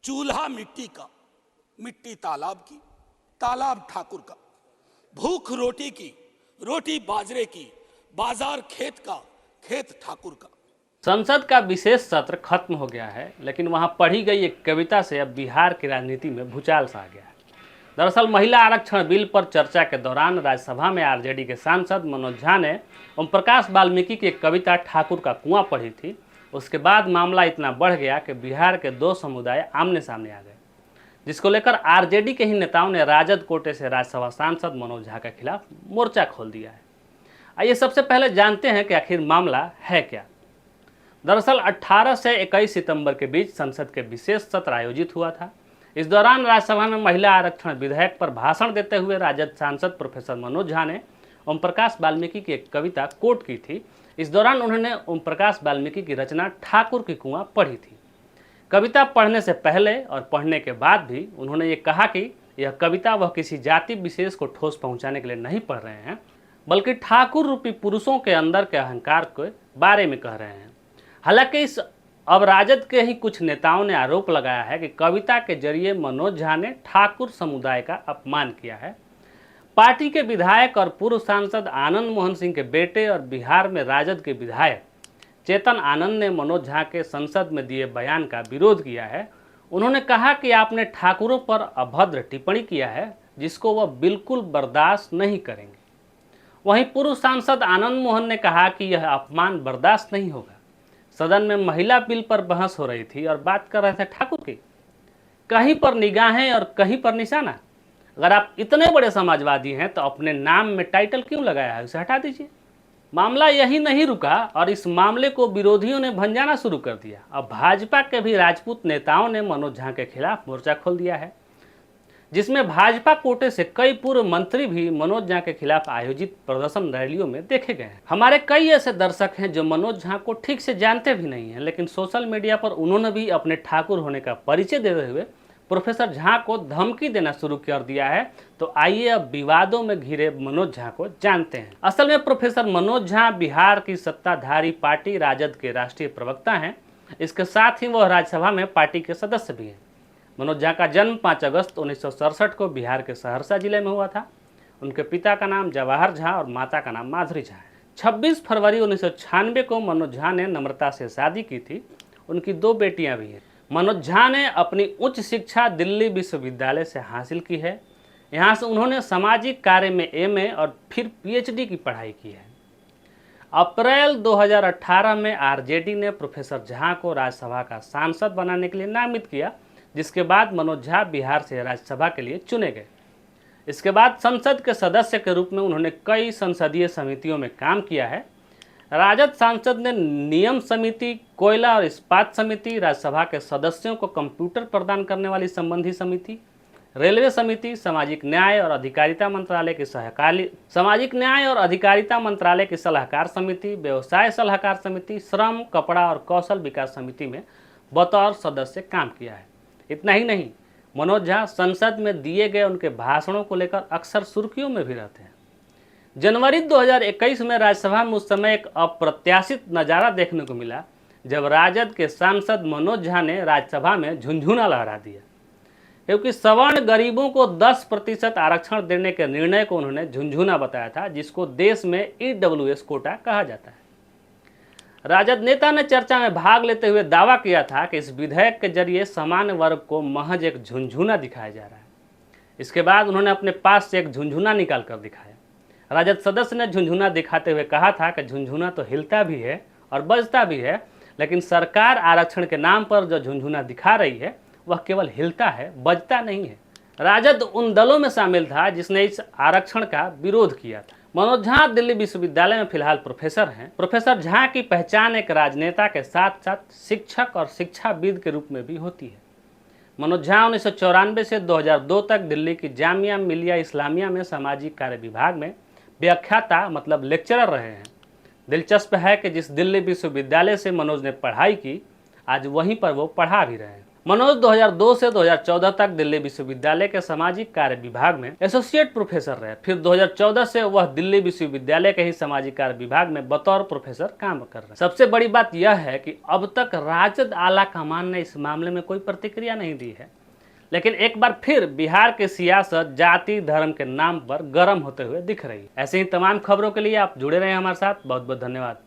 चूल्हा मिट्टी का, मिट्टी तालाब की, तालाब ठाकुर का, भूख रोटी की, रोटी बाजरे की, बाजार खेत का, खेत ठाकुर का। संसद का विशेष सत्र खत्म हो गया है, लेकिन वहां पढ़ी गई एक कविता से अब बिहार की राजनीति में भूचाल सा आ गया है। दरअसल महिला आरक्षण बिल पर चर्चा के दौरान राज्यसभा में आरजेडी के सांसद मनोज झा ने ओम प्रकाश वाल्मीकि की एक कविता ठाकुर का कुआं पढ़ी थी। उसके बाद मामला इतना बढ़ गया कि बिहार के दो समुदाय आमने सामने आ गए, जिसको लेकर आरजेडी के ही नेताओं ने राजद कोटे से राज्यसभा सांसद मनोज झा के खिलाफ मोर्चा खोल दिया है। आइए सबसे पहले जानते हैं कि आखिर मामला है क्या। दरअसल 18 से 21 सितंबर के बीच संसद के विशेष सत्र आयोजित हुआ था। इस दौरान राज्यसभा में महिला आरक्षण विधेयक पर भाषण देते हुए राजद सांसद प्रोफेसर मनोज झा ने ओम प्रकाश वाल्मीकि की एक कविता कोट की थी। इस दौरान उन्होंने ओम प्रकाश वाल्मीकि की रचना ठाकुर की कुआं पढ़ी थी। कविता पढ़ने से पहले और पढ़ने के बाद भी उन्होंने ये कहा कि यह कविता वह किसी जाति विशेष को ठोस पहुंचाने के लिए नहीं पढ़ रहे हैं, बल्कि ठाकुर रूपी पुरुषों के अंदर के अहंकार के बारे में कह रहे हैं। हालांकि इस अब राजद के ही कुछ नेताओं ने आरोप लगाया है कि कविता के जरिए मनोज झा ने ठाकुर समुदाय का अपमान किया है। पार्टी के विधायक और पूर्व सांसद आनंद मोहन सिंह के बेटे और बिहार में राजद के विधायक चेतन आनंद ने मनोज झा के संसद में दिए बयान का विरोध किया है। उन्होंने कहा कि आपने ठाकुरों पर अभद्र टिप्पणी किया है, जिसको वह बिल्कुल बर्दाश्त नहीं करेंगे। वहीं पूर्व सांसद आनंद मोहन ने कहा कि यह अपमान बर्दाश्त नहीं होगा। सदन में महिला बिल पर बहस हो रही थी और बात कर रहे थे ठाकुर की। कहीं पर निगाहें और कहीं पर निशाना। अगर आप इतने बड़े समाजवादी हैं तो अपने नाम में टाइटल क्यों लगाया है, उसे हटा दीजिए। मामला यही नहीं रुका और इस मामले को विरोधियों ने भंजाना शुरू कर दिया। अब भाजपा के भी राजपूत नेताओं ने मनोज झा के खिलाफ मोर्चा खोल दिया है, जिसमें भाजपा कोटे से कई पूर्व मंत्री भी मनोज झा के खिलाफ आयोजित प्रदर्शन रैलियों में देखे गए हैं। हमारे कई ऐसे दर्शक हैं जो मनोज झा को ठीक से जानते भी नहीं हैं, लेकिन सोशल मीडिया पर उन्होंने भी अपने ठाकुर होने का परिचय देते हुए प्रोफेसर झा को धमकी देना शुरू कर दिया है। तो आइए अब विवादों में घिरे मनोज झा को जानते हैं। असल में प्रोफेसर मनोज झा बिहार की सत्ताधारी पार्टी राजद के राष्ट्रीय प्रवक्ता हैं। इसके साथ ही वह राज्यसभा में पार्टी के सदस्य भी हैं। मनोज झा का जन्म 5 अगस्त 1967 को बिहार के सहरसा जिले में हुआ था। उनके पिता का नाम जवाहर झा और माता का नाम माधुरी झा है। 26 फरवरी 1996 को मनोज झा ने नम्रता से शादी की थी। उनकी 2 बेटियां भी हैं। मनोज झा ने अपनी उच्च शिक्षा दिल्ली विश्वविद्यालय से हासिल की है। यहाँ से उन्होंने सामाजिक कार्य में एमए और फिर पीएचडी की पढ़ाई की है। अप्रैल 2018 में आरजेडी ने प्रोफेसर झा को राज्यसभा का सांसद बनाने के लिए नामित किया, जिसके बाद मनोज झा बिहार से राज्यसभा के लिए चुने गए। इसके बाद संसद के सदस्य के रूप में उन्होंने कई संसदीय समितियों में काम किया है। राजद सांसद ने नियम समिति, कोयला और इस्पात समिति, राज्यसभा के सदस्यों को कंप्यूटर प्रदान करने वाली संबंधी समिति, रेलवे समिति, सामाजिक न्याय और अधिकारिता मंत्रालय की सलाहकार समिति, व्यवसाय सलाहकार समिति, श्रम, कपड़ा और कौशल विकास समिति में बतौर सदस्य काम किया है। इतना ही नहीं, मनोज झा संसद में दिए गए उनके भाषणों को लेकर अक्सर सुर्खियों में भी रहते हैं। जनवरी 2021 में राज्यसभा में उस समय एक अप्रत्याशित नज़ारा देखने को मिला, जब राजद के सांसद मनोज झा ने राज्यसभा में झुनझुना लहरा दिया, क्योंकि सवर्ण गरीबों को 10% आरक्षण देने के निर्णय को उन्होंने झुनझुना बताया था, जिसको देश में ईडब्ल्यूएस कोटा कहा जाता है। राजद नेता ने चर्चा में भाग लेते हुए दावा किया था कि इस विधेयक के जरिए सामान्य वर्ग को महज एक झुनझुना दिखाया जा रहा है। इसके बाद उन्होंने अपने पास से एक झुनझुना निकाल कर दिखाया। राजद सदस्य ने झुनझुना दिखाते हुए कहा था कि झुनझुना तो हिलता भी है और बजता भी है, लेकिन सरकार आरक्षण के नाम पर जो झुनझुना दिखा रही है वह केवल हिलता है, बजता नहीं है। राजद उन दलों में शामिल था जिसने इस आरक्षण का विरोध किया था। मनोज झा दिल्ली विश्वविद्यालय में फिलहाल प्रोफेसर हैं। प्रोफेसर झा की पहचान एक राजनेता के साथ साथ शिक्षक और शिक्षाविद के रूप में भी होती है। मनोज झा 1994 से 2002 तक दिल्ली की जामिया मिलिया इस्लामिया में सामाजिक कार्य विभाग में व्याख्याता मतलब लेक्चरर रहे हैं। दिलचस्प है कि जिस दिल्ली विश्वविद्यालय से मनोज ने पढ़ाई की, आज वहीं पर वो पढ़ा भी रहे हैं। मनोज 2002 से 2014 तक दिल्ली विश्वविद्यालय के सामाजिक कार्य विभाग में एसोसिएट प्रोफेसर रहे। फिर 2014 से वह दिल्ली विश्वविद्यालय के ही सामाजिक कार्य विभाग में बतौर प्रोफेसर काम कर रहे हैं। सबसे बड़ी बात यह है कि अब तक राजद आला कमान ने इस मामले में कोई प्रतिक्रिया नहीं दी है, लेकिन एक बार फिर बिहार की सियासत जाति धर्म के नाम पर गर्म होते हुए दिख रही है। ऐसे ही तमाम खबरों के लिए आप जुड़े रहे हमारे साथ। बहुत बहुत धन्यवाद।